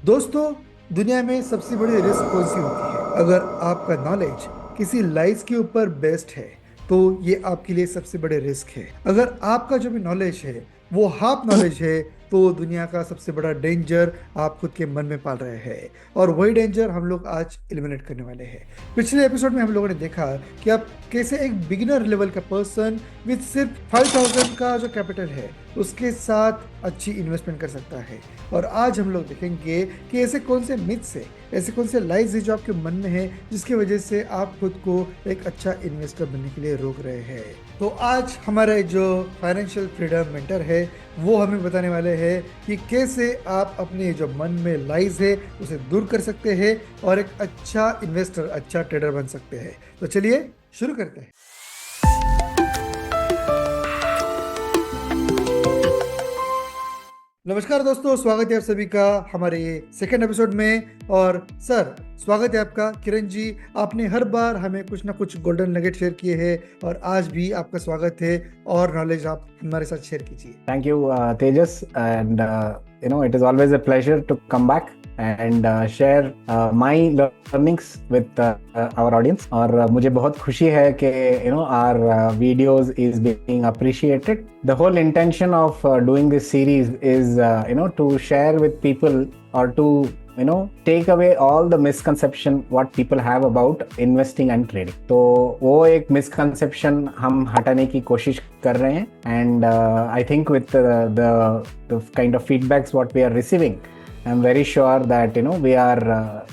दोस्तों, दुनिया में सबसे बड़ी रिस्क कौन सी होती है? अगर आपका नॉलेज किसी लाइज के ऊपर बेस्ड है तो ये आपके लिए सबसे बड़े रिस्क है। अगर आपका जो भी नॉलेज है वो हाफ नॉलेज है तो दुनिया का सबसे बड़ा डेंजर आप खुद के मन में पाल रहे हैं, और वही डेंजर हम लोग आज एलिमिनेट करने वाले हैं। पिछले एपिसोड में हम लोगों ने देखा कि आप कैसे एक बिगिनर लेवल का पर्सन विथ सिर्फ 5000 का जो कैपिटल है उसके साथ अच्छी इन्वेस्टमेंट कर सकता है। और आज हम लोग देखेंगे कि ऐसे कौन से मिथ्स है, ऐसे कौन से लाइज है जो आपके मन में है जिसकी वजह से आप खुद को एक अच्छा इन्वेस्टर बनने के लिए रोक रहे हैं। तो आज हमारे जो फाइनेंशियल फ्रीडम मेंटर है वो हमें बताने वाले हैं कि कैसे आप अपने जो मन में लाइज है उसे दूर कर सकते हैं और एक अच्छा इन्वेस्टर, अच्छा ट्रेडर बन सकते हैं। तो चलिए शुरू करते हैं। नमस्कार दोस्तों, स्वागत है आप सभी का हमारे सेकेंड एपिसोड में। और सर, स्वागत है आपका। किरण जी, आपने हर बार हमें कुछ ना कुछ गोल्डन नगेट शेयर किए हैं और आज भी आपका स्वागत है और नॉलेज आप हमारे साथ शेयर कीजिए। Thank you, Tejas, and it is always a pleasure to come back and share my learnings with our audience. और मुझे बहुत खुशी है कि our videos is being appreciated. The whole intention of doing this series is to share with people or to take away all the misconception what people have about investing and trading. तो वो एक misconception हम हटाने की कोशिश कर रहे हैं, and I think with the kind of feedbacks what we are receiving, I'm very sure that we are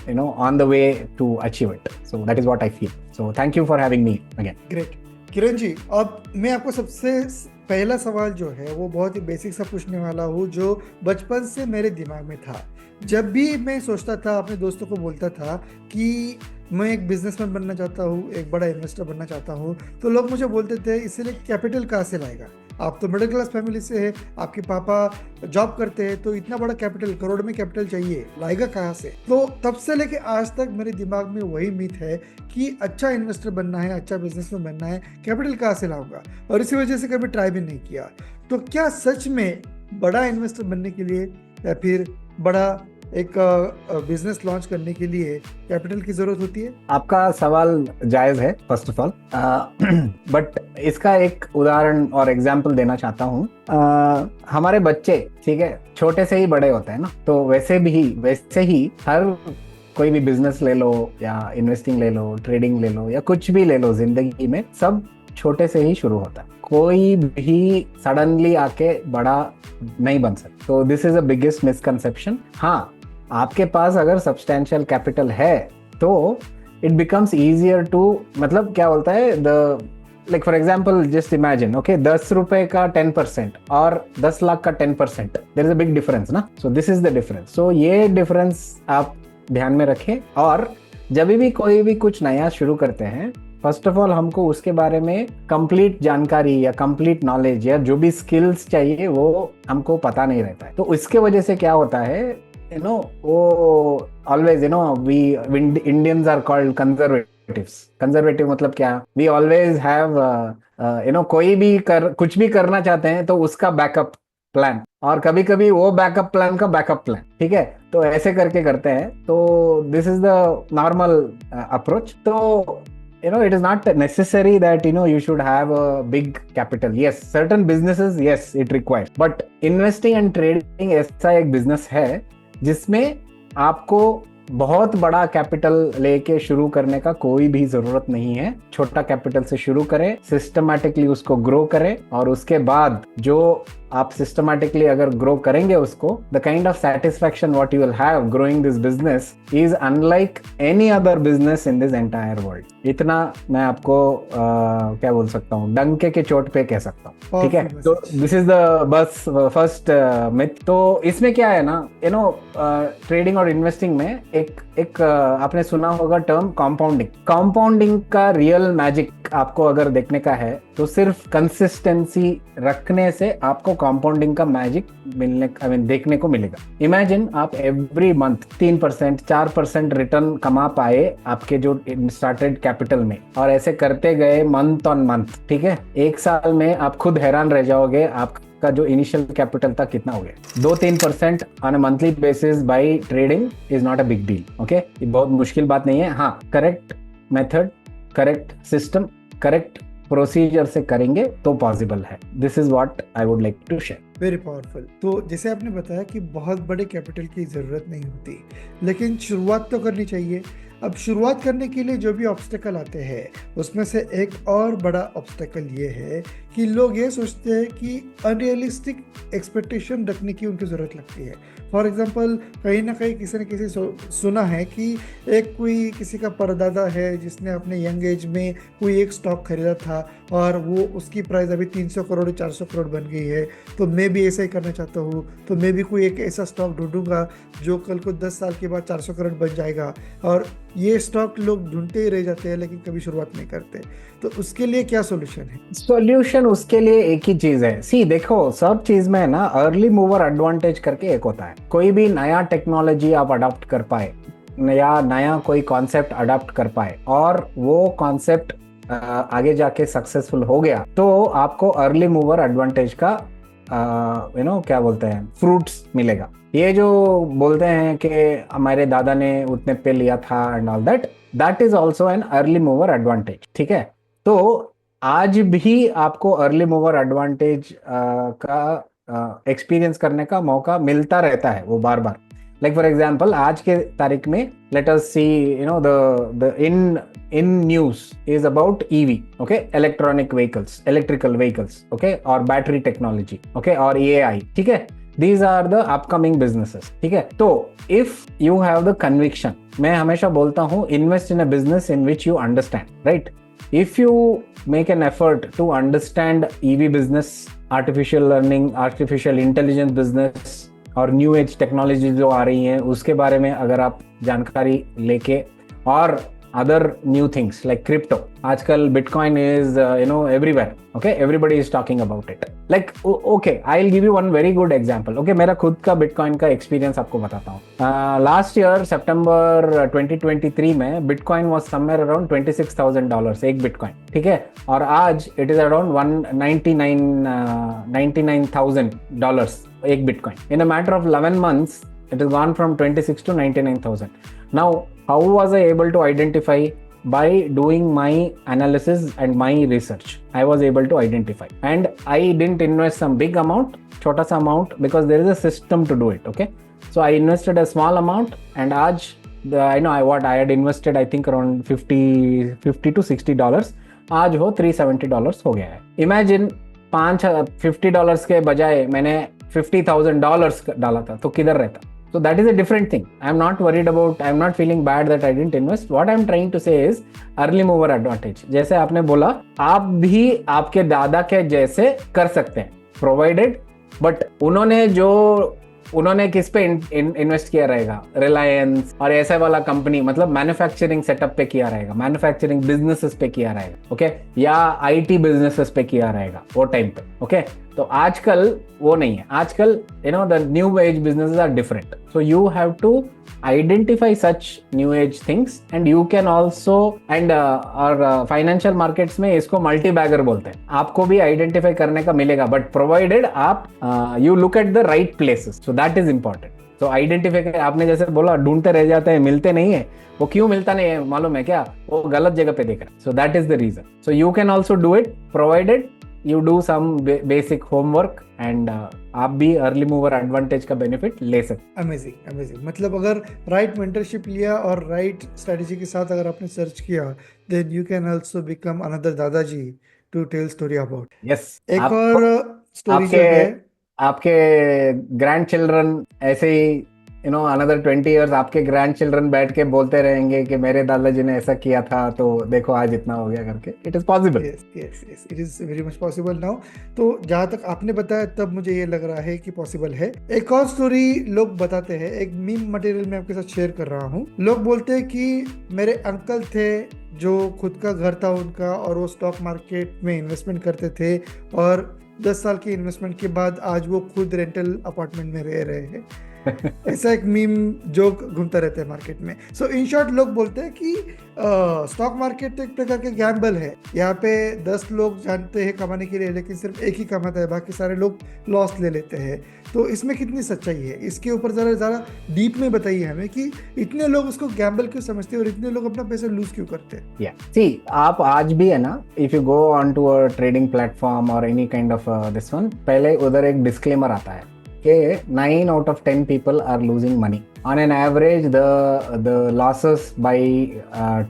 on the way to achieve it. So that is what I feel. So thank you for having me again. Great. Kiran ji, अब मैं आपको सबसे पहला सवाल जो है वो बहुत ही बेसिक सा पूछने वाला हूँ जो बचपन से मेरे दिमाग में था। जब भी मैं सोचता था, अपने दोस्तों को बोलता था कि मैं एक बिजनेसमैन बनना चाहता हूँ, एक बड़ा इन्वेस्टर बनना चाहता हूँ, तो लोग मुझे बोलते थे इसलिए कैपिटल कहाँ से लाएगा? आप तो मिडिल क्लास फैमिली से है, आपके पापा जॉब करते हैं, तो इतना बड़ा कैपिटल, करोड़ में कैपिटल चाहिए, लाएगा कहाँ से? तो तब से लेके आज तक मेरे दिमाग में वही मिथ है कि अच्छा इन्वेस्टर बनना है, अच्छा बिजनेसमैन बनना है, कैपिटल कहाँ से लाऊंगा? और इसी वजह से कभी ट्राई भी नहीं किया। तो क्या सच में बड़ा इन्वेस्टर बनने के लिए या फिर बड़ा एक बिजनेस लॉन्च करने के लिए कैपिटल की जरूरत होती है? आपका सवाल जायज है फर्स्ट ऑफ ऑल, बट इसका एक उदाहरण और एग्जाम्पल देना चाहता हूँ। हमारे बच्चे, ठीक है, छोटे से ही बड़े होते हैं ना, तो वैसे ही हर कोई भी बिजनेस ले लो या इन्वेस्टिंग ले लो, ट्रेडिंग ले लो या कुछ भी ले लो, जिंदगी में सब छोटे से ही शुरू होता है। कोई भी सडनली आके बड़ा नहीं बन सकता। तो this is a biggest misconception. हाँ, आपके पास अगर सब्सटैंशियल कैपिटल है तो इट बिकम्स ईजियर टू, मतलब क्या बोलता है, like for example just imagine, okay, 10 रुपए का 10% और 10 लाख का 10%, there is a big difference ना। So this is the difference. So ये डिफरेंस आप ध्यान में रखें। और जब भी कोई भी कुछ नया शुरू करते हैं, फर्स्ट ऑफ ऑल हमको उसके बारे में कंप्लीट जानकारी या कंप्लीट नॉलेज या जो भी स्किल्स चाहिए वो हमको पता नहीं रहता है। तो इसके वजह से क्या होता है, वो always we Indians are called conservatives. Conservative मतलब क्या? वी ऑलवेज हैव कोई भी कुछ भी करना चाहते हैं तो उसका बैकअप प्लान, और कभी कभी वो बैकअप प्लान का बैकअप प्लान, ठीक है, तो ऐसे करके करते हैं। तो this is the normal approach. तो it is not necessary that you should have a big capital. Yes, certain businesses, yes, it requires, but investing and trading ऐसा एक business है जिसमें आपको बहुत बड़ा कैपिटल लेके शुरू करने का कोई भी जरूरत नहीं है। छोटा कैपिटल से शुरू करें, सिस्टमैटिकली उसको ग्रो करें, और उसके बाद जो आप सिस्टमैटिकली अगर ग्रो करेंगे उसको, the kind of satisfaction what you will have growing this business is unlike any other business in this entire world. इतना मैं आपको क्या बोल सकता हूँ, डंके के चोट पे कह सकता हूँ, ठीक है। तो this is the bus first myth. तो इसमें क्या है ना, ट्रेडिंग और इन्वेस्टिंग में एक आपने सुना होगा टर्म कंपाउंडिंग। कंपाउंडिंग का रियल मैजिक आपको अगर देखने का है तो सिर्फ कंसिस्टेंसी रखने से आपको कंपाउंडिंग का मैजिक देखने को मिलेगा। इमेजिन आप एवरी मंथ 3% 4% रिटर्न कमा पाए आपके जो स्टार्टेड कैपिटल में, और ऐसे करते गए मंथ ऑन मंथ, ठीक है, एक साल में आप खुद हैरान रह जाओगे आप का जो इनिशियल कैपिटल था कितना हो गया? 2-3% on a monthly basis by trading is not a big deal. Okay, ये बहुत मुश्किल बात नहीं है। हाँ, correct method, correct system, correct procedure से करेंगे तो पॉसिबल है। This is what I would like to share. Very powerful. तो जैसे आपने बताया कि बहुत बड़े कैपिटल की ज़रूरत नहीं होती, लेकिन शुरुआत तो करनी चाहिए। अब शुरुआत करने के लिए जो भी ऑब्स्टेकल आते हैं, उसमें से एक और बड़ा ऑब्स्टेकल ये है कि लोग ये सोचते हैं कि अनरियलिस्टिक एक्सपेक्टेशन रखने की उनको ज़रूरत लगती है। फॉर एग्जांपल, कहीं ना कहीं किसी ने किसी सुना है कि एक कोई किसी का परदादा है जिसने अपने यंग एज में कोई एक स्टॉक खरीदा था और वो उसकी प्राइस अभी 300 करोड़ 400 करोड़ बन गई है, तो मैं भी ऐसा ही करना चाहता हूँ। तो मैं भी कोई एक ऐसा स्टॉक ढूंढूंगा जो कल को 10 साल के बाद 400 करोड़ बन जाएगा। और ये स्टॉक लोग ढूंढते ही रह जाते हैं, लेकिन कभी शुरुआत नहीं करते। तो उसके लिए क्या सोल्यूशन है? सॉल्यूशन उसके लिए एक ही चीज है। सी देखो, सब चीज में ना अर्ली मूवर एडवांटेज करके एक होता है। कोई भी नया टेक्नोलॉजी आप अडॉप्ट कर पाए या नया कोई कॉन्सेप्ट अडॉप्ट कर पाए और वो कॉन्सेप्ट आगे जाके सक्सेसफुल हो गया, तो आपको अर्ली मूवर एडवांटेज का क्या बोलते हैं, फ्रूट्स मिलेगा। ये जो बोलते हैं कि हमारे दादा ने उतने पे लिया था and all that is also an early mover advantage. ठीक है, तो आज भी आपको अर्ली मूवर एडवांटेज का एक्सपीरियंस करने का मौका मिलता रहता है, वो बार बार। लाइक फॉर एग्जाम्पल, आज के तारीख में let us see the in news is about EV, okay, electronic vehicles, electrical vehicles, okay, or battery technology, okay, or AI, ठीक है। These are the upcoming businesses, ठीक है। तो if you have the conviction, मैं हमेशा बोलता हूँ invest in a business in which you understand, right? If you make an effort to understand EV business, artificial learning, artificial intelligence business और new age technology जो आ रही है उसके बारे में अगर आप जानकारी लेके, और other new things like crypto, आजकल bitcoin is everywhere, okay, everybody is talking about it. Like okay, I'll give you one very good example, okay, मेरा खुद का bitcoin का experience आपको बताता हूँ। last year September 2023 में bitcoin was somewhere around $26,000 एक bitcoin, ठीक है, और आज it is around $99,000 एक bitcoin. In a matter of 11 months it has gone from 26 to 99,000. Now, how was I able to identify? By doing my analysis and my research, I was able to identify. And I didn't invest some big amount, छोटा सा amount, because there is a system to do it, okay? So I invested a small amount, and आज I had invested I think around $50 to $60. आज वो $370 हो गया है। Imagine $50 के बजाय मैंने $50,000 डाला था, तो किधर रहता? So that is a different thing. I'm not feeling bad that I didn't invest. What I'm trying to say is early mover advantage. जैसे आपने बोला, आप भी आपके दादा के जैसे कर सकते हैं, provided, but उन्होंने किस पे इन्वेस्ट किया रहेगा? रिलायंस और ऐसा वाला कंपनी, मतलब मैन्युफैक्चरिंग सेटअप पे किया रहेगा, मैन्युफैक्चरिंग बिजनेसेस पे किया रहेगा, ओके, या आईटी बिजनेसेस पे किया रहेगा वो टाइम पे, ओके। तो आजकल वो नहीं है। आजकल the new age businesses are different, so you have to identify such new age things, and you can also और फाइनेंशियल मार्केट्स में इसको मल्टी बैगर बोलते हैं। आपको भी आइडेंटिफाई करने का मिलेगा, बट प्रोवाइडेड आप you look at the right places, so that is important. तो आइडेंटिफाई, आपने जैसे बोला ढूंढते रह जाते हैं, मिलते नहीं है। वो क्यों मिलता नहीं है मालूम है क्या? वो गलत जगह पे देख रहा है। So that is the reason. So you can also do it provided you do some basic homework, and आप भी अर्ली मूवर एडवांटेज का बेनिफिट ले सकते। Amazing amazing. मतलब अगर राइट मेंटरशिप लिया और राइट स्ट्रेटजी के साथ अगर आपने सर्च किया, then you can also become another दादाजी to tell story about. Yes, एक और स्टोरी जो है, आपके ग्रैंड चिल्ड्रन ऐसे ही अनदर 20 years आपके ग्रैंड चिल्ड्रन बैठ के बोलते रहेंगे कि मेरे दादाजी ने ऐसा किया था, तो देखो आज इतना हो गया करके। It is possible. Yes, it is very much possible now. तो जहाँ तक आपने बताया, तब मुझे ये लग रहा है कि पॉसिबल है। एक और स्टोरी लोग बताते हैं, एक मीम मटेरियल में आपके साथ शेयर कर रहा हूँ। लोग बोलते हैं कि मेरे अंकल थे जो खुद का घर था उनका, और वो स्टॉक मार्केट में इन्वेस्टमेंट करते थे, और 10 साल की इन्वेस्टमेंट के बाद आज वो खुद रेंटल अपार्टमेंट में रह रहे हैं। ऐसा एक मीम जोक घूमता रहता है मार्केट में। सो इन शॉर्ट लोग बोलते हैं कि स्टॉक मार्केट एक प्रकार के गैम्बल है। यहाँ पे 10 लोग जानते हैं कमाने के लिए, लेकिन सिर्फ एक ही कमाता है, बाकी सारे लोग लॉस ले लेते हैं। तो इसमें कितनी सच्चाई है, इसके ऊपर जरा ज़रा डीप में बताइए हमें कि इतने लोग उसको गैम्बल क्यों समझते हैं और इतने लोग अपना पैसा लूज क्यों करते हैं। या सी, आप आज भी है ना, if you go on to a trading platform और any kind of this one, पहले उधर एक डिस्क्लेमर आता है कि 9 out of 10 people are losing money. On an average, the losses by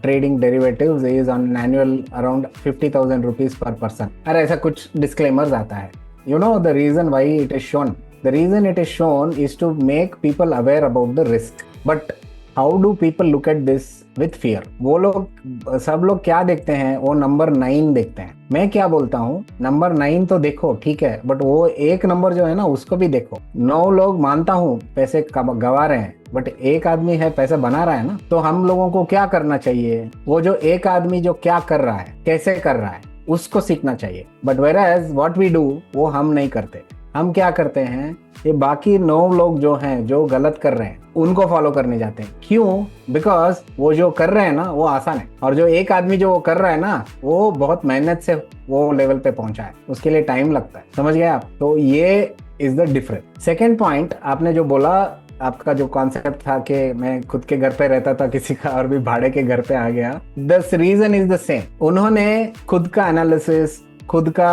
trading derivatives is on an annual around 50,000 rupees per person. अरे ऐसा कुछ disclaimers आता है. You know the reason why it is shown? The reason it is shown is to make people aware about the risk. But how do people look at this with fear? वो लोग सब लोग क्या देखते हैं, वो नंबर 9 देखते हैं। मैं क्या बोलता हूँ, नंबर 9 तो देखो ठीक है, बट वो एक नंबर जो है ना उसको भी देखो। 9 लोग मानता हूँ पैसे गवा रहे हैं, बट एक आदमी है पैसे बना रहा है ना, तो हम लोगों को क्या करना चाहिए, वो जो एक आदमी जो क्या कर रहा है, कैसे कर रहा है, उसको सीखना चाहिए। But whereas what we do, वो हम नहीं करते। हम क्या करते हैं, ये बाकी 9 लोग जो हैं जो गलत कर रहे हैं उनको फॉलो करने जाते हैं। क्यों? बिकॉज वो जो कर रहे हैं ना वो आसान है, और जो एक आदमी जो वो कर रहा है ना वो बहुत मेहनत से वो लेवल पे पहुंचा है, उसके लिए टाइम लगता है। समझ गए आप? तो ये is the difference. Second point आपने जो बोला, आपका जो कॉन्सेप्ट था कि मैं खुद के घर पे रहता था किसी का और भी भाड़े के घर पे आ गया, the reason is the same. उन्होंने खुद का एनालिसिस, खुद का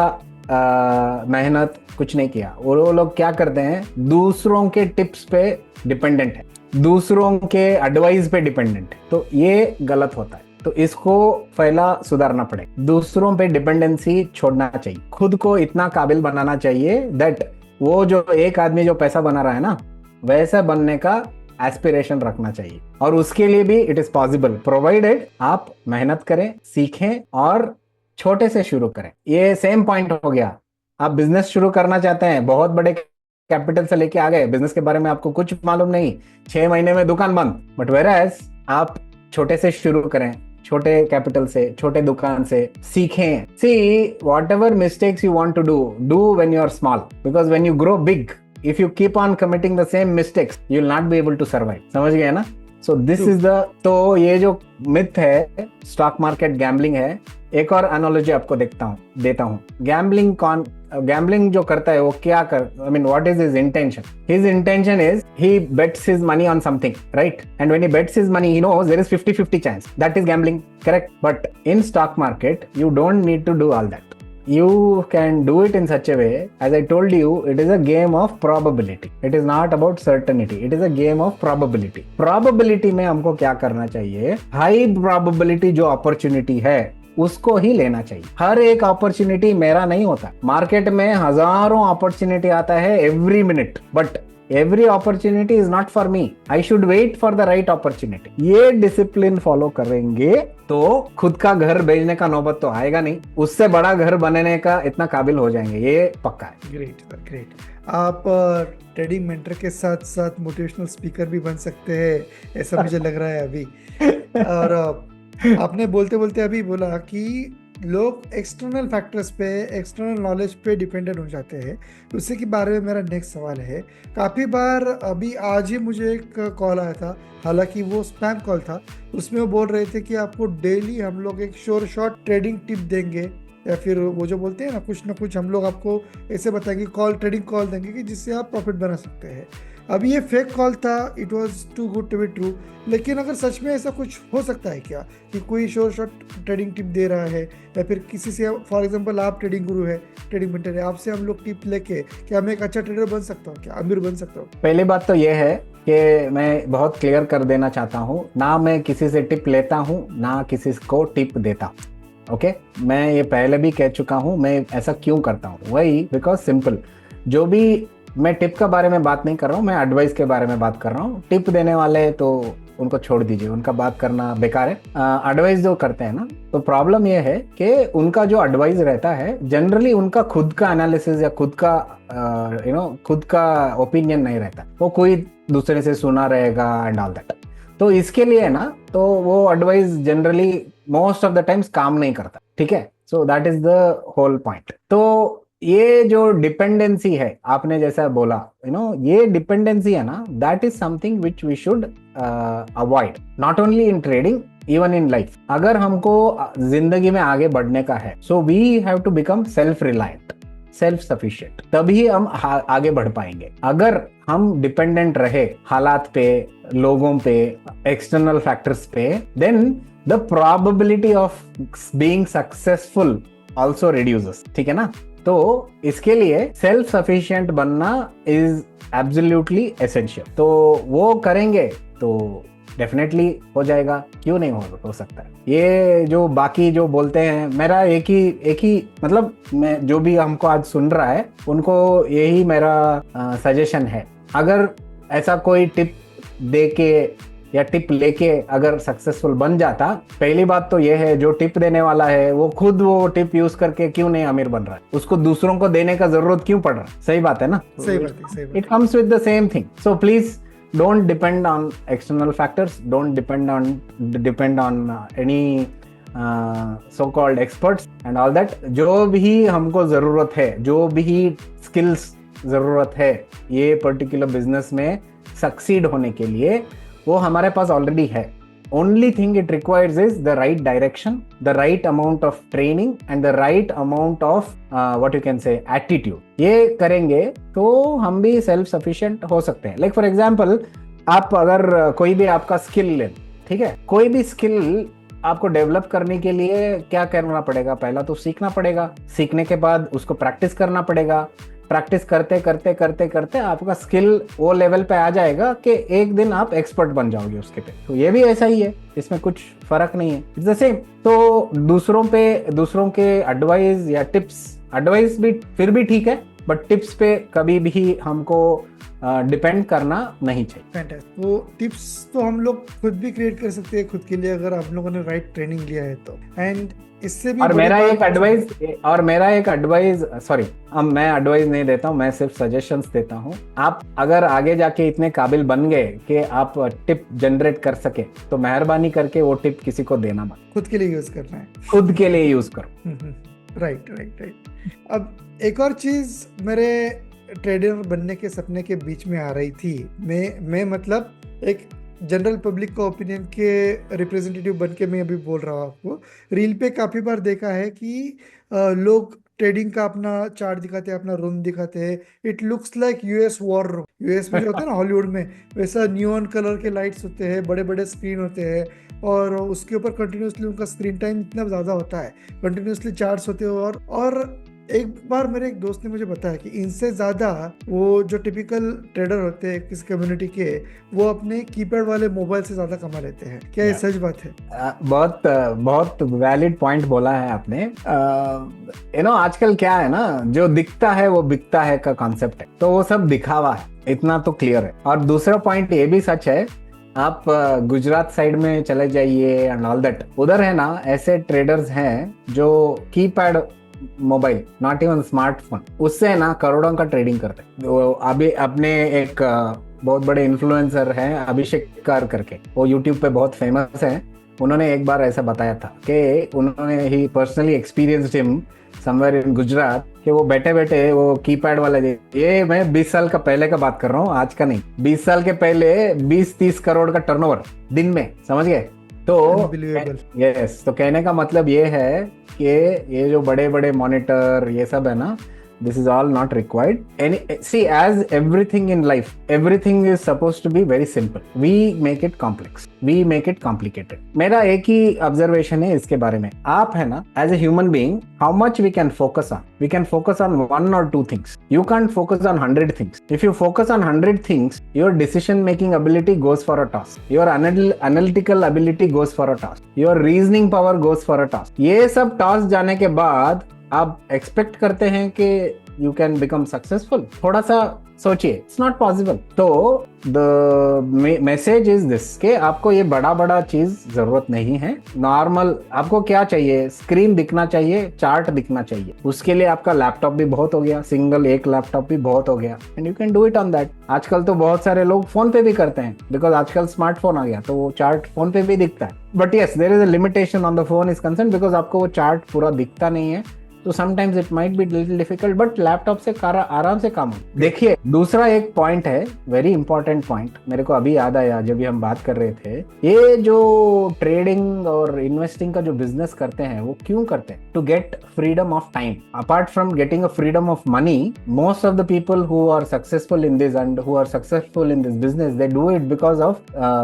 मेहनत कुछ नहीं किया। और वो लोग क्या करते हैं, दूसरों के टिप्स पे डिपेंडेंट है, दूसरों के एडवाइस पे डिपेंडेंट है। तो ये गलत होता है, तो इसको पहला सुधारना पड़े। दूसरों पे डिपेंडेंसी छोड़ना चाहिए, खुद को इतना काबिल बनाना चाहिए दैट वो जो एक आदमी जो पैसा बना रहा है ना वैसा बनने का एस्पिरेशन रखना चाहिए। और उसके लिए भी इट इज पॉसिबल, प्रोवाइडेड आप मेहनत करें, सीखें और छोटे से शुरू करें। ये सेम पॉइंट हो गया। आप बिजनेस शुरू करना चाहते हैं, बहुत बड़े कैपिटल से लेके आ गए, बिजनेस के बारे में आपको कुछ मालूम नहीं, 6 महीने में दुकान बंद। बट वेयरएज आप छोटे से शुरू करें, छोटे कैपिटल से, छोटे दुकान से सीखें। See whatever mistakes you want to do when you are small, because when you grow big, if you keep on committing the same mistakes, you will not be able to survive. समझ गए ना? So this is the, तो ये जो myth है stock market gambling है। एक और एनालॉजी आपको देता हूँ। गैम्बलिंग जो करता है वो क्या कर, I mean what is his intention? His intention is he bets his money on something, right? And when he bets his money, he knows there is 50-50 chance. That is gambling, correct? But in stock market, you don't need to do all that. You can do it in such a way, as I told you, it is a game of probability. It is not about certainty. It is a game of probability. Probability में हमको क्या करना चाहिए, high probability जो opportunity है उसको ही लेना चाहिए। हर एक अपॉर्चुनिटी मेरा नहीं होता। मार्केट में हजारों अपॉर्चुनिटी आता है every minute, but every opportunity is not for me. I should wait for the right opportunity. ये डिसिप्लिन फॉलो करेंगे तो खुद का घर बेचने का नौबत तो आएगा नहीं, उससे बड़ा घर बनने का इतना काबिल हो जाएंगे, ये पक्का है। Great great. आप ट्रेडिंग मेंटर के साथ साथ मोटिवेशनल स्पीकर भी बन सकते हैं, ऐसा मुझे लग रहा है अभी। और आपने बोलते बोलते अभी बोला कि लोग एक्सटर्नल फैक्टर्स पे, एक्सटर्नल नॉलेज पे डिपेंडेंट हो जाते हैं। उसी के बारे में मेरा नेक्स्ट सवाल है। काफ़ी बार अभी आज ही मुझे एक कॉल आया था, हालांकि वो स्पैम कॉल था। उसमें वो बोल रहे थे कि आपको डेली हम लोग एक श्योर शॉट ट्रेडिंग टिप देंगे, या फिर वो जो बोलते हैं ना कुछ हम लोग आपको ऐसे बताएंगे, ट्रेडिंग कॉल देंगे कि जिससे आप प्रॉफिट बना सकते हैं। अभी ये फेक कॉल था, it was too good to be true. लेकिन अगर सच में ऐसा कुछ हो सकता है क्या कि कोई श्योर शॉट ट्रेडिंग टिप दे रहा है, या फिर किसी से, फॉर एग्जांपल आप ट्रेडिंग गुरु है, ट्रेडिंग मेंटर है, आपसे हम लोग टिप लेके क्या मैं एक अच्छा ट्रेडर बन सकता हूँ, क्या अमीर बन सकता हूँ? पहली बात तो ये है कि मैं बहुत क्लियर कर देना चाहता हूँ, ना मैं किसी से टिप लेता हूँ ना किसी को टिप देता हूँ। ओके, मैं ये पहले भी कह चुका हूँ मैं ऐसा क्यों करता हूँ। वही बिकॉज सिंपल, जो भी मैं टिप का बारे में बात नहीं कर रहा हूँ, मैं एडवाइस के बारे में बात कर रहा हूँ। टिप देने वाले तो उनको छोड़ दीजिए, उनका बात करना बेकार है। एडवाइस जो करते हैं ना, तो प्रॉब्लम ये है कि उनका जो एडवाइस रहता है जनरली उनका खुद का एनालिसिस या खुद का ओपिनियन नहीं रहता, वो कोई दूसरे से सुना रहेगा एंड ऑल दैट। तो इसके लिए ना, तो वो advice generally most of the times काम नहीं करता, ठीक है। So that is the whole point. तो ये जो डिपेंडेंसी है, आपने जैसा बोला, ये डिपेंडेंसी है ना, that is something which we should avoid, not only in trading, even in life. अगर हमको जिंदगी में आगे बढ़ने का है, so we have to become self reliant, self sufficient, तभी हम आगे बढ़ पाएंगे। अगर हम डिपेंडेंट रहे हालात पे, लोगों पे, एक्सटर्नल फैक्टर्स पे, then the probability of being successful also reduces, ठीक है ना। तो इसके लिए सेल्फ सफिशिएंट बनना इज एब्सोल्युटली एसेंशियल। तो वो करेंगे तो डेफिनेटली हो जाएगा, क्यों नहीं हो सकता है। ये जो बाकी जो बोलते हैं, मेरा एक ही मतलब, मैं जो भी हमको आज सुन रहा है उनको यही मेरा सजेशन है। अगर ऐसा कोई टिप दे के या टिप लेके अगर सक्सेसफुल बन जाता, पहली बात तो ये है, जो टिप देने वाला है वो खुद वो टिप यूज करके क्यों नहीं अमीर बन रहा है, उसको दूसरों को देने का जरूरत क्यों पड़ रहा है। सही बात है ना। सही बात है। It comes with the same thing. So please don't depend on external factors, don't depend on any so-called experts and all that। जो भी हमको जरूरत है, जो भी स्किल्स जरूरत है ये पर्टिकुलर बिजनेस में सक्सीड होने के लिए, वो हमारे पास ऑलरेडी है। Only thing it requires is the right direction, the right amount of training and the right amount of what you can say attitude। ये करेंगे तो हम भी सेल्फ सफिशिएंट हो सकते हैं। लाइक फॉर एग्जांपल, आप अगर कोई भी आपका स्किल ले, ठीक है, कोई भी स्किल आपको डेवलप करने के लिए क्या करना पड़ेगा, पहला तो सीखना पड़ेगा, सीखने के बाद उसको प्रैक्टिस करना पड़ेगा, प्रैक्टिस करते करते करते करते आपका स्किल वो लेवल पे आ जाएगा कि एक दिन आप एक्सपर्ट बन जाओगे उसके पे। तो ये भी ऐसा ही है, इसमें कुछ फर्क नहीं है, इट्स द सेम। तो दूसरों के एडवाइस या टिप्स, एडवाइस भी फिर भी ठीक है, बट टिप्स पे कभी भी हमको डिपेंड करना नहीं चाहिए। फैंटास्टिक। वो टिप्स तो हम लोग खुद भी क्रिएट कर सकते हैं खुद के लिए, अगर आप लोगों ने राइट ट्रेनिंग लिया है तो। एंड इससे भी और मेरा एक एडवाइस सॉरी, अब मैं एडवाइस नहीं देता हूँ, मैं सिर्फ सजेशंस देता हूँ। आप अगर आगे जाके इतने काबिल बन गए कि आप टिप जनरेट कर सके, तो मेहरबानी करके वो टिप किसी को देना मत, खुद के लिए यूज करना है, खुद के लिए यूज करो। राइट। अब एक और चीज मेरे ट्रेडर बनने के सपने के बीच में आ रही थी। मैं मतलब एक जनरल पब्लिक का ओपिनियन के रिप्रेजेंटेटिव बन के मैं अभी बोल रहा हूँ आपको। रील पे काफ़ी बार देखा है कि लोग ट्रेडिंग का अपना चार्ट दिखाते हैं, अपना रूम दिखाते हैं। It looks like US war room. US में जो होता है ना हॉलीवुड में, वैसा नियॉन कलर के लाइट्स होते हैं, बड़े बड़े स्क्रीन होते हैं, और उसके ऊपर कंटिन्यूसली उनका स्क्रीन टाइम इतना ज़्यादा होता है, कंटिन्यूसली चार्ट्स होते हैं। और एक बार मेरे एक दोस्त ने मुझे बताया कि इनसे ज़्यादा वो जो टिपिकल ट्रेडर होते हैं किस कम्युनिटी के, वो अपने कीपैड वाले मोबाइल से ज़्यादा कमा लेते हैं। क्या ये सच बात है? बहुत वैलिड पॉइंट बोला है आपने। आजकल क्या है ना, जो दिखता है वो बिकता है का कॉन्सेप्ट है, तो वो सब दिखावा है, इतना तो क्लियर है। और दूसरा पॉइंट ये भी सच है, आप गुजरात साइड में चले जाइए एंड ऑल दैट, उधर है ना ऐसे ट्रेडर्स हैं जो keypad mobile, not even smartphone, उससे ना करोड़ों का ट्रेडिंग करते हैं। वो अभी अपने एक बहुत बड़े इन्फ्लुएंसर हैं अभिषेक कर करके, वो यूट्यूब पे बहुत फेमस हैं। उन्होंने एक बार ऐसा बताया था कि उन्होंने ही personally experienced him somewhere in Gujarat, कि वो बैठे बैठे वो कीपैड वाला, ये मैं 20 साल का पहले का बात कर रहा हूँ, आज का नहीं, 20 साल के पहले 20-30 करोड़ का टर्नओवर दिन में, समझ गए। तो यस, तो कहने का मतलब ये है कि ये जो बड़े बड़े मॉनिटर ये सब है ना, this is all not required. See, as everything in life, everything is supposed to be very simple. We make it complex, we make it complicated. मेरा एक ही observation है इसके बारे में। आप है ना, as a human being, how much we can focus on? We can focus on 1 or 2 things. You can't focus on 100 things. If you focus on 100 things, your decision making ability goes for a toss. Your analytical ability goes for a toss. Your reasoning power goes for a toss. ये सब toss जाने के बाद आप expect करते हैं कि you can become successful? थोड़ा सा सोचिए, इट्स नॉट पॉसिबल। तो द मैसेज इज दिस कि आपको ये बड़ा बड़ा चीज जरूरत नहीं है। नॉर्मल आपको क्या चाहिए? स्क्रीन दिखना चाहिए, चार्ट दिखना चाहिए। उसके लिए आपका लैपटॉप भी बहुत हो गया, सिंगल एक लैपटॉप भी बहुत हो गया, and you can do it on that. आजकल तो बहुत सारे लोग फोन पे भी करते हैं, बिकॉज आजकल स्मार्टफोन आ गया, तो वो चार्ट फोन पे भी दिखता है। But yes, there is a limitation on the phone is concern, because आपको वो चार्ट पूरा दिखता नहीं है, तो sometimes it might be little difficult, but laptop से आराम से काम हो। देखिए दूसरा एक पॉइंट है, वेरी इंपॉर्टेंट पॉइंट, मेरे को अभी याद आया जब भी हम बात कर रहे थे, ये जो ट्रेडिंग और इन्वेस्टिंग का जो बिजनेस करते हैं वो क्यों करते हैं? To get freedom of time. Apart from getting a freedom of money, most of the people who are successful in this and who are successful in this business, they do it because of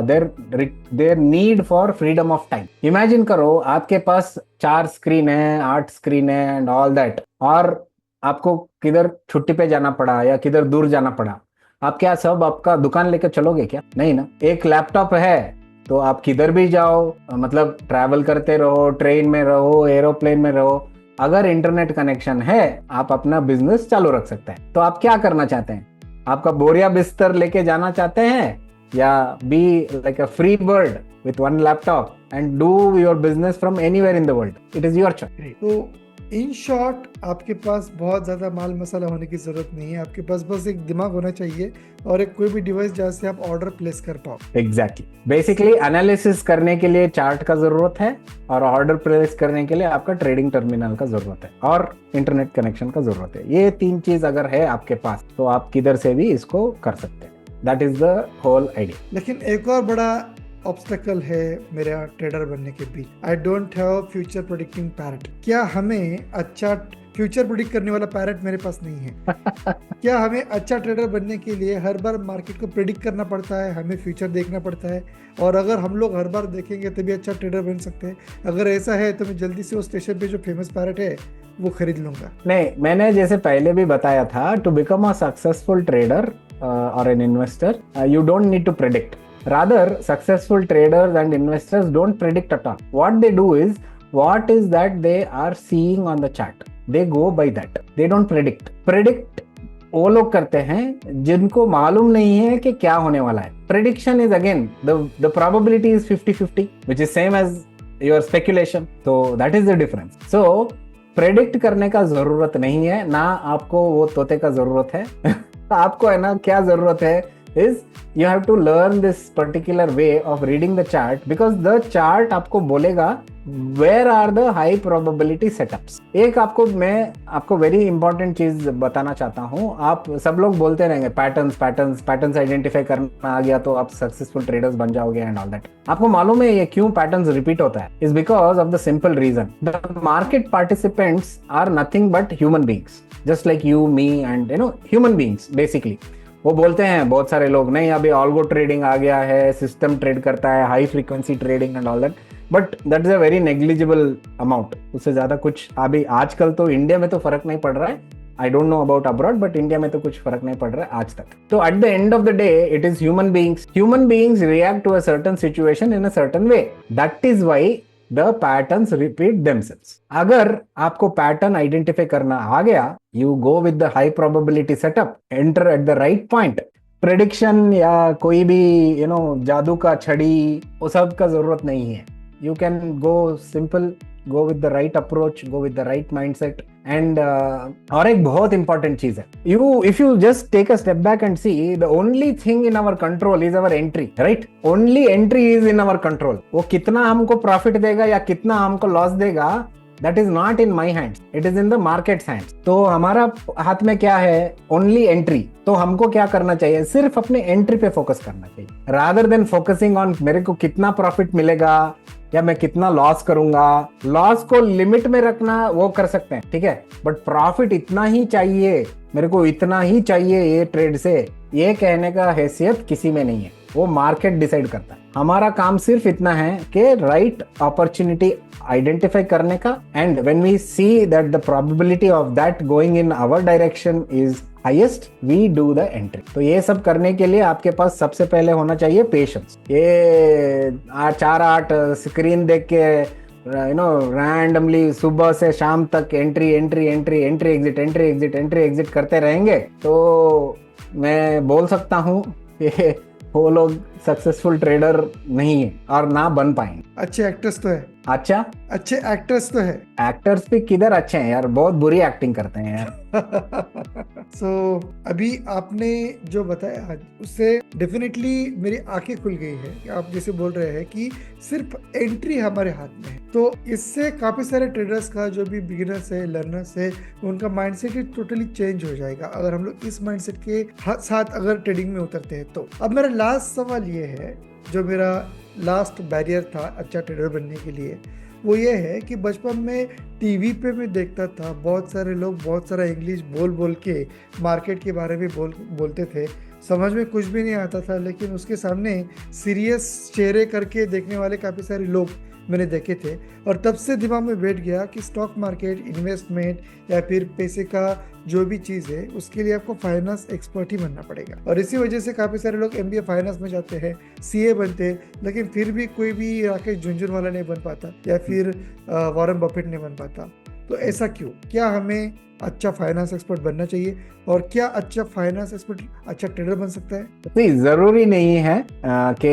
their need for freedom of time. Imagine करो आपके पास 4 screen है, 8 screen है and all that, और आपको किधर छुट्टी पे जाना पड़ा या किधर दूर जाना पड़ा, आप क्या सब आपका दुकान लेकर चलोगे क्या? नहीं ना। एक लैपटॉप है तो आप किधर भी जाओ, मतलब ट्रैवल करते रहो, ट्रेन में रहो, एरोप्लेन में रहो, अगर इंटरनेट कनेक्शन है आप अपना बिजनेस चालू रख सकते हैं। तो आप क्या करना चाहते हैं? आपका बोरिया बिस्तर लेके जाना चाहते हैं या be like a free bird with one laptop and do your business from anywhere in the world? It is your choice. तो इन शॉर्ट आपके पास बहुत ज़्यादा माल मसाला होने की ज़रूरत नहीं है, आपके पास बस एक दिमाग होना चाहिए और एक कोई भी डिवाइस जहाँ से आप ऑर्डर प्लेस कर पाओ। एग्जैक्टली, बेसिकली एनालिसिस करने के लिए चार्ट का जरूरत है और ऑर्डर प्लेस करने के लिए आपका ट्रेडिंग टर्मिनल का जरूरत है और इंटरनेट कनेक्शन का जरूरत है। ये 3 चीज अगर है आपके पास तो आप किधर से भी इसको कर सकते हैं। That is the whole idea. लेकिन एक और बड़ा ऑब्स्टेकल है मेरा ट्रेडर बनने के बीच, I don't have future predicting parrot. क्या हमें अच्छा फ्यूचर प्रेडिक्ट करने वाला पैरेट मेरे पास नहीं है? क्या हमें अच्छा ट्रेडर बनने के लिए हर बार मार्केट को प्रेडिक्ट करना पड़ता है, हमें फ्यूचर देखना पड़ता है? और अगर हम लोग हर बार देखेंगे तभी अच्छा ट्रेडर बन सकते हैं? अगर ऐसा है तो मैं जल्दी से उस स्टेशन पे जो फेमस पैरेट है वो खरीद लूंगा। नहीं, मैंने जैसे पहले भी बताया था, to become a successful trader or an investor, you don't need to predict. Rather, successful traders and investors don't predict at all. What they do is, what is that they are seeing on the chart. They go by that. They don't predict. Predict वो लोग करते हैं जिनको मालूम नहीं है कि क्या होने वाला है। Prediction is again, the probability is 50-50, which is same as your speculation. So that is the difference. So predict करने का जरूरत नहीं है, ना आपको वो तोते का जरूरत है। आपको है ना क्या जरूरत है is you have to learn this particular way of reading the chart, because the chart आपको बोलेगा where are the high probability setups. एक मैं आपको very important चीज बताना चाहता हूँ। आप सब लोग बोलते रहेंगे पैटर्न्स आइडेंटिफाई करना आ गया तो आप सक्सेसफुल ट्रेडर्स बन जाओगे एंड ऑल दैट। आपको मालूम है ये क्यों पैटर्न्स रिपीट होता है? Is because of the simple reason, the market participants are nothing but human beings, just like you, me and human beings basically. वो बोलते हैं बहुत सारे लोग, नहीं अभी ऑल्गो ट्रेडिंग आ गया है, सिस्टम ट्रेड करता है, high frequency trading and all that, but that is a very negligible amount. उससे ज्यादा कुछ अभी आजकल तो इंडिया में तो फर्क नहीं पड़ रहा है। I don't know about abroad, but India में तो कुछ फर्क नहीं पड़ रहा है आज तक। तो at the end of the day it is human beings react to a certain situation in a certain way. That is why the patterns repeat themselves. अगर आपको पैटर्न आइडेंटिफाई करना आ गया, you go with the high probability setup, enter at the right point. Prediction या कोई भी जादू का छड़ी वो सब का जरूरत नहीं है। You can go simple, go with the right approach, go with the right mindset. And और एक बहुत इंपॉर्टेंट चीज है, if you just take a step back and see, the only thing in our control is our entry, right? Only entry is in our control. वो कितना हमको profit देगा या कितना हमको लॉस देगा, that is not in my hands, it is in the market's hands. तो हमारा हाथ में क्या है? Only entry. तो हमको क्या करना चाहिए? सिर्फ अपने एंट्री पे फोकस करना चाहिए, rather than focusing on मेरे को कितना प्रॉफिट मिलेगा या मैं कितना लॉस करूंगा। लॉस को लिमिट में रखना वो कर सकते हैं, ठीक है, बट प्रॉफिट इतना ही चाहिए, मेरे को इतना ही चाहिए ये ट्रेड से, ये कहने का हैसियत किसी में नहीं है। वो मार्केट डिसाइड करता है। हमारा काम सिर्फ इतना है कि राइट अपॉर्चुनिटी आइडेंटिफाई करने का, and when we see that the probability of that going in our direction is highest, we do the entry. तो ये सब करने के लिए आपके पास सबसे पहले होना चाहिए पेशेंस। ये 4-8 स्क्रीन देख के रैंडमली सुबह से शाम तक एंट्री एग्जिट करते रहेंगे तो मैं बोल सकता हूँ कि वो लोग सक्सेसफुल ट्रेडर नहीं है और ना बन पाएंगे। अच्छे एक्टर्स तो है, अच्छा, अच्छे एक्टर्स तो है। एक्टर्स भी किधर अच्छे हैं यार, बहुत बुरी एक्टिंग करते हैं यार। सो अभी आपने जो बताया आज, उससे डेफिनेटली मेरी आंखें खुल गई है कि आप जैसे बोल रहे हैं कि सिर्फ एंट्री हमारे हाथ में है। तो इससे काफी सारे ट्रेडर्स का जो भी बिगिनर्स है, लर्नर्स है, उनका माइंडसेट ही टोटली चेंज हो जाएगा अगर हम लोग इस माइंडसेट के साथ अगर ट्रेडिंग में उतरते हैं तो। अब मेरा लास्ट सवाल ये है, जो मेरा लास्ट बैरियर था अच्छा ट्रेडर बनने के लिए, वो ये है कि बचपन में टीवी पे मैं देखता था बहुत सारे लोग बहुत सारा इंग्लिश बोल बोल के मार्केट के बारे में बोलते थे, समझ में कुछ भी नहीं आता था, लेकिन उसके सामने सीरियस चेहरे करके देखने वाले काफ़ी सारे लोग मैंने देखे थे। और तब से दिमाग में बैठ गया कि स्टॉक मार्केट, इन्वेस्टमेंट या फिर पैसे का जो भी चीज़ है उसके लिए आपको फाइनेंस एक्सपर्ट ही बनना पड़ेगा। और इसी वजह से काफ़ी सारे लोग एमबीए फाइनेंस में जाते हैं, सीए बनते हैं, लेकिन फिर भी कोई भी राकेश झुंझुनवाला नहीं बन पाता या फिर वॉरेन बफेट नहीं बन पाता। तो ऐसा क्यों? क्या हमें अच्छा फाइनेंस एक्सपर्ट बनना चाहिए? और क्या अच्छा फाइनेंस एक्सपर्ट अच्छा ट्रेडर बन सकता है? नहीं, जरूरी नहीं है कि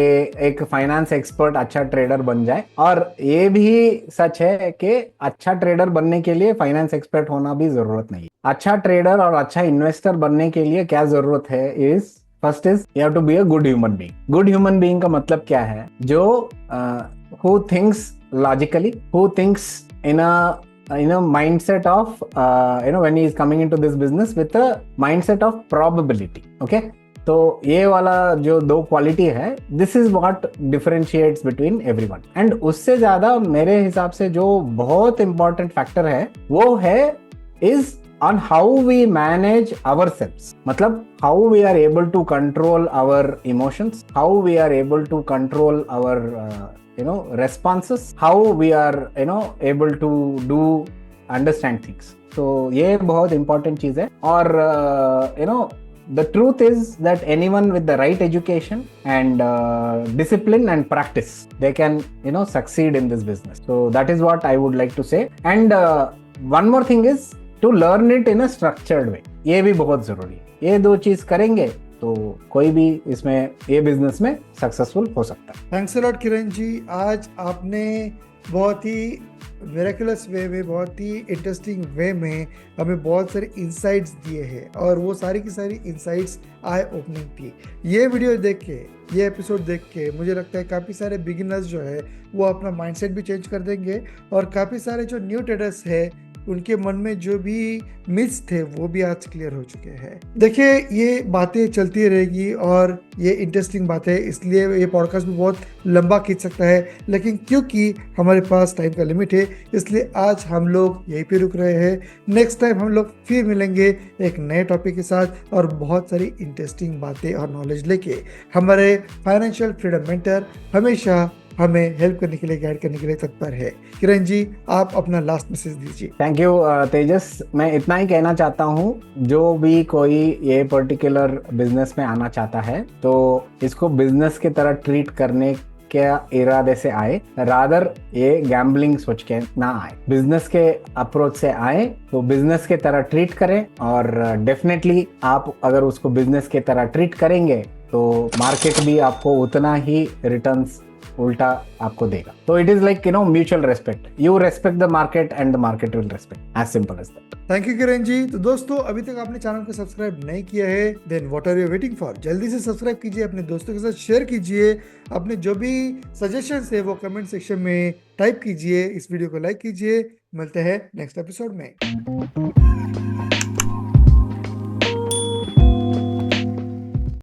एक फाइनेंस एक्सपर्ट अच्छा ट्रेडर बन जाए, और ये भी सच है कि अच्छा ट्रेडर बनने के लिए फाइनेंस एक्सपर्ट होना भी जरूरत नहीं है। अच्छा ट्रेडर और अच्छा इन्वेस्टर बनने के लिए क्या जरूरत है is, first is you have to be a good human being. Good human being का मतलब क्या है? जो who thinks logically, who thinks in a mindset of when he is coming into this business with a mindset of probability. Okay, तो ये वाला जो दो क्वालिटी है, this is what differentiates between everyone. And उससे ज्यादा मेरे हिसाब से जो बहुत इंपॉर्टेंट फैक्टर है वो है is on how we manage ourselves. मतलब how we are able to control our emotions, how we are able to control our responses, how we are able to do understand things. So ये बहुत important चीज है। और the truth is that anyone with the right education and discipline and practice, they can succeed in this business. So that is what I would like to say. And one more thing is to learn it in a structured way. ये भी बहुत जरूरी है। ये दो चीज करेंगे तो कोई भी इसमें, ये बिजनेस में सक्सेसफुल हो सकता है। Thanks a lot Kiran ji, आज आपने बहुत ही मिरेकुलस वे में, बहुत ही इंटरेस्टिंग वे में हमें बहुत सारे इंसाइट्स दिए हैं, और वो सारी की सारी इंसाइट्स आई ओपनिंग थी। ये वीडियो देख के, ये एपिसोड देख के मुझे लगता है काफ़ी सारे बिगिनर्स जो है वो अपना माइंडसेट भी चेंज कर देंगे, और काफ़ी सारे जो न्यू ट्रेडर्स है उनके मन में जो भी मिथ्स थे वो भी आज क्लियर हो चुके हैं। देखिए, ये बातें चलती रहेगी और ये इंटरेस्टिंग बात है, इसलिए ये पॉडकास्ट भी बहुत लंबा खींच सकता है, लेकिन क्योंकि हमारे पास टाइम का लिमिट है इसलिए आज हम लोग यहीं पे रुक रहे हैं। नेक्स्ट टाइम हम लोग फिर मिलेंगे एक नए टॉपिक के साथ और बहुत सारी इंटरेस्टिंग बातें और नॉलेज लेके। हमारे फाइनेंशियल फ्रीडम मेंटर हमेशा हमें हेल्प करने के लिए, गाइड करने के लिए तत्पर है। किरण जी, आप अपना लास्ट मैसेज दीजिए। थैंक यू तेजस। मैं इतना ही कहना चाहता हूँ, जो भी कोई ये पर्टिकुलर बिजनेस में आना चाहता है तो इसको बिजनेस की तरह ट्रीट करने के इरादे से आए, रादर ये गैम्बलिंग सोच के ना आए। बिजनेस के अप्रोच से आए तो बिजनेस के तरह ट्रीट करें, और डेफिनेटली आप अगर उसको बिजनेस के तरह ट्रीट करेंगे तो मार्केट भी आपको उतना ही रिटर्न्स उल्टा आपको देगा। तो it is like mutual respect. You respect the market and the market will respect, as simple as that. Thank you Kiran ji. तो दोस्तों, अभी तक आपने चैनल को सब्सक्राइब नहीं किया है, then what are you waiting for? जल्दी से सब्सक्राइब कीजिए, अपने दोस्तों के साथ शेयर कीजिए, अपने जो भी सजेशंस है वो कमेंट सेक्शन में टाइप कीजिए, इस वीडियो को लाइक कीजिए। मिलते हैं नेक्स्ट एपिसोड में।